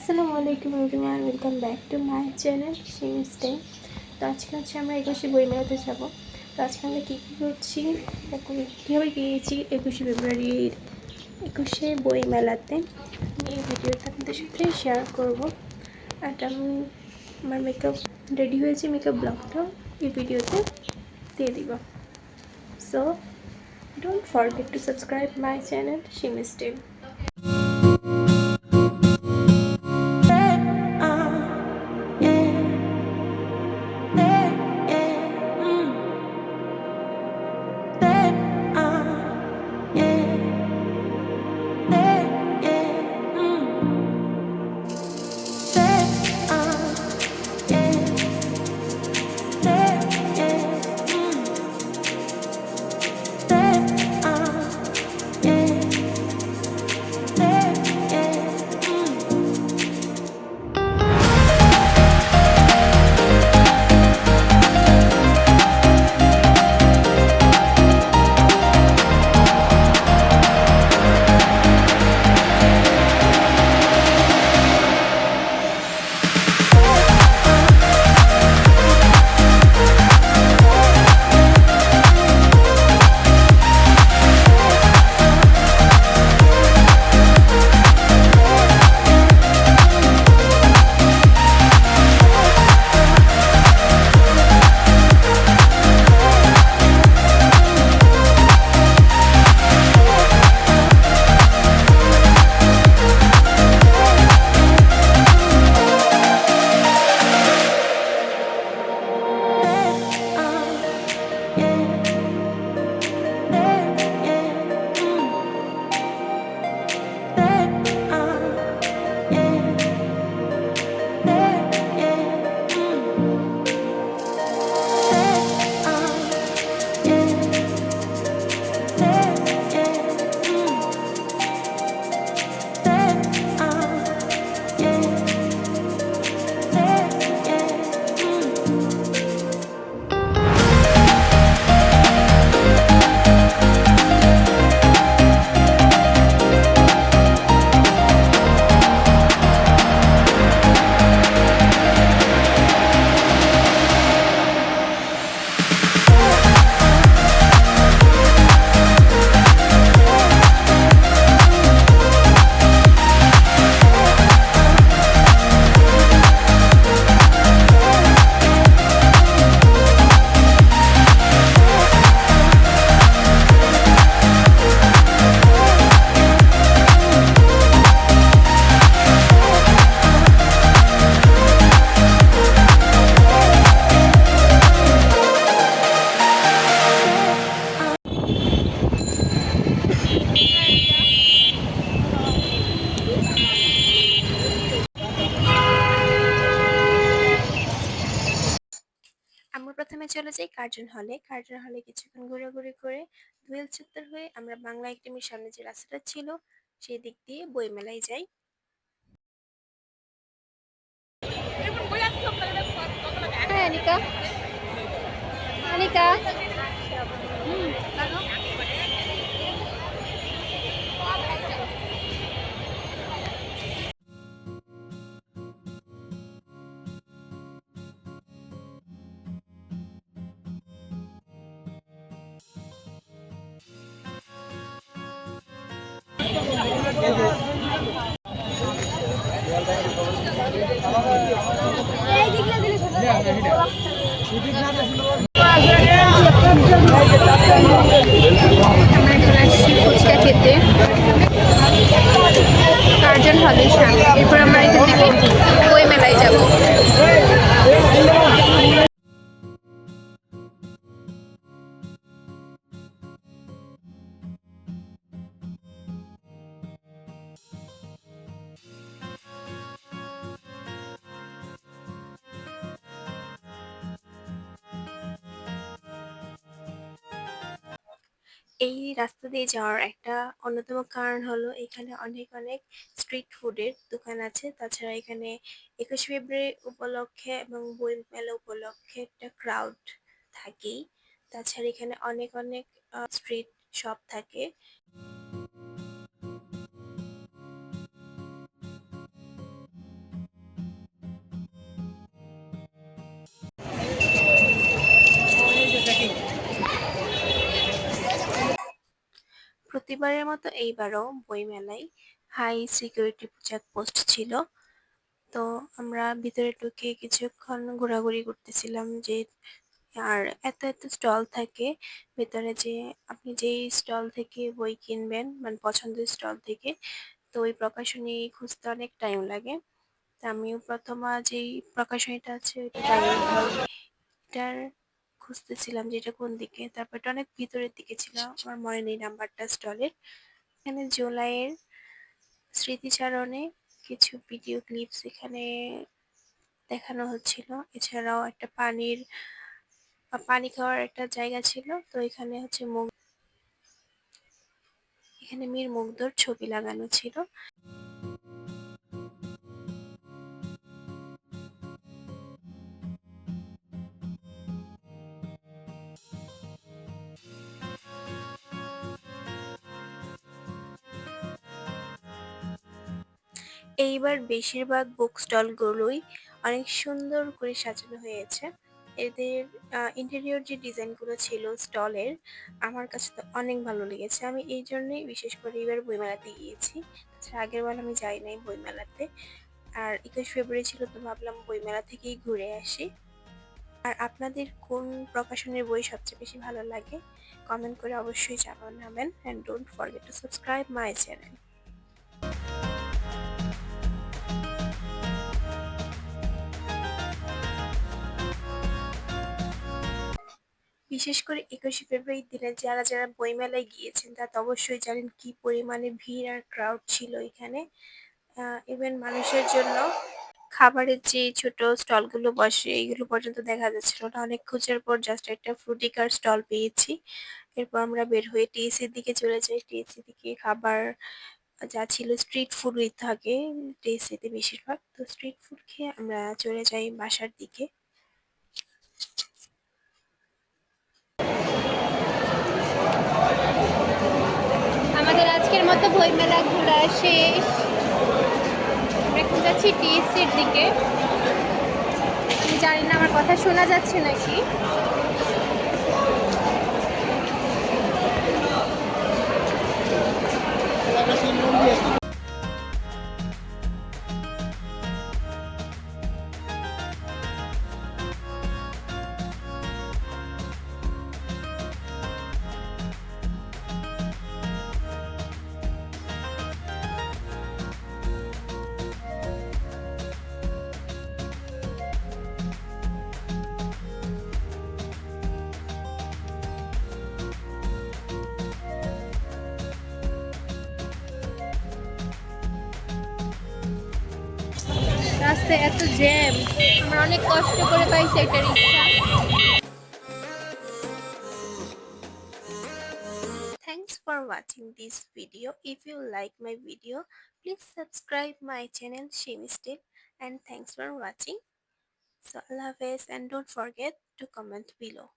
আসসালামু আলাইকুম everyone, welcome back to my channel Shimi's time. তো আজকে আমরা 21শে বইমেলাতে যাব। তো আজকে আমরা কী কী করছি, কীভাবে গিয়েছি 21শে ফেব্রুয়ারির 21শে বইমেলাতে এই ভিডিওটা আপনাদের সাথে শেয়ার করব। আর আমি আমার মেকআপ রেডি হয়েছে, মেকআপ ব্লগটাও এই ভিডিওতে দিয়ে দিব। So don't forget to subscribe my channel Shimi's time. আমরা প্রথমে চলে যাই কার্জন হলে। কার্জন হলে কিছুক্ষণ ঘোরাঘুরি করে দোয়েল চত্বর হয়ে আমরা বাংলা একাডেমির সামনে যে রাস্তাটা ছিল সেই দিক দিয়ে বইমেলায় যাই। আনিকা আনিকা ফুচকা খেতে কার্জন হলের সামনে। এরপর আমরা এখান থেকে বই মেলায় যাবো। এই রাস্তা দিয়ে যাওয়ার একটা অন্যতম কারণ হলো এখানে অনেক অনেক স্ট্রিট ফুডের দোকান আছে। তাছাড়া এখানে 21শে ফেব্রুয়ারি উপলক্ষে এবং বই মেলা উপলক্ষে একটা ক্রাউড থাকেই। তাছাড়া এখানে অনেক অনেক স্ট্রিট শপ থাকে। প্রতিবারের মতো এইবারও বইমেলায় হাই সিকিউরিটি চেকপোস্ট ছিল। তো আমরা ভিতরে ঢুকে কিছুক্ষণ ঘোরাঘুরি করতেছিলাম যে আর এত স্টল থাকে ভেতরে, যে আপনি যেই স্টল থেকে বই কিনবেন মানে পছন্দের স্টল থেকে, তো ওই প্রকাশনী খুঁজতে অনেক টাইম লাগে। তা আমিও প্রথমা যেই প্রকাশনীটা আছে ওইটা দাঁড়িয়ে এটার খুঁজতেছিলাম যে এটা কোন দিকে, তারপর এটা অনেক ভিতরের দিকে ছিল, আমার মনে নেই নাম্বারটা স্টলের। এখানে জুলাইয়ের স্মৃতিচারণে কিছু ভিডিও ক্লিপস এখানে দেখানো হচ্ছিল। এছাড়াও একটা পানি খাওয়ার একটা জায়গা ছিল। তো এখানে হচ্ছে এখানে মীর মুগ্ধর ছবি লাগানো ছিল। এইবার বেশিরভাগ বুক স্টলগুলোই অনেক সুন্দর করে সাজানো হয়েছে। এদের ইন্টেরিয়র যে ডিজাইনগুলো ছিল স্টলের, আমার কাছে তো অনেক ভালো লেগেছে। আমি এই জন্যই বিশেষ করে এবার বইমেলাতে গিয়েছি। তাছাড়া আগের বার আমি যাই নাই বইমেলাতে। আর 21 ফেব্রুয়ারি ছিল, তো ভাবলাম বইমেলা থেকেই ঘুরে আসি। আর আপনাদের কোন প্রকাশনের বই সবচেয়ে বেশি ভালো লাগে কমেন্ট করে অবশ্যই জানাবেন, and don't forget to subscribe my channel. বিশেষ করে 21শে ফেব্রুয়ারির দিনে যারা বইমেলায় গিয়েছেন তারা তো অবশ্যই জানেন কি পরিমাণে ভিড় আর ক্রাউড ছিল এখানে। ইভেন মানুষের জন্য খাবারের যে ছোট স্টলগুলো বসে এইগুলো পর্যন্ত দেখা যাচ্ছিল না। অনেক খোঁজার পর জাস্ট একটা ফ্রুটিকার স্টল পেয়েছি। এরপর আমরা বের হয়ে টিএসসির দিকে চলে যাই। টিএসসি থেকে খাবার যা ছিল স্ট্রিট ফুডই থাকে টিএসসিতে বেশিরভাগ। তো স্ট্রিট ফুড খেয়ে আমরা চলে যাই বাসার দিকে। আমাদের আজকের মতো বইমেলা ঘোরা শেষ। আমরা এখন যাচ্ছি টিএসসির দিকে। আমি জানি না আমার কথা শোনা যাচ্ছে নাকি। রাস্তায় এত জ্যাম, আমরা অনেক কষ্ট করে পাইছি একটা রিক্সা। Thanks for watching this video. If you like my video, please subscribe my channel Shimistil, and thanks for watching. So Allah Hafiz, and don't forget to comment below.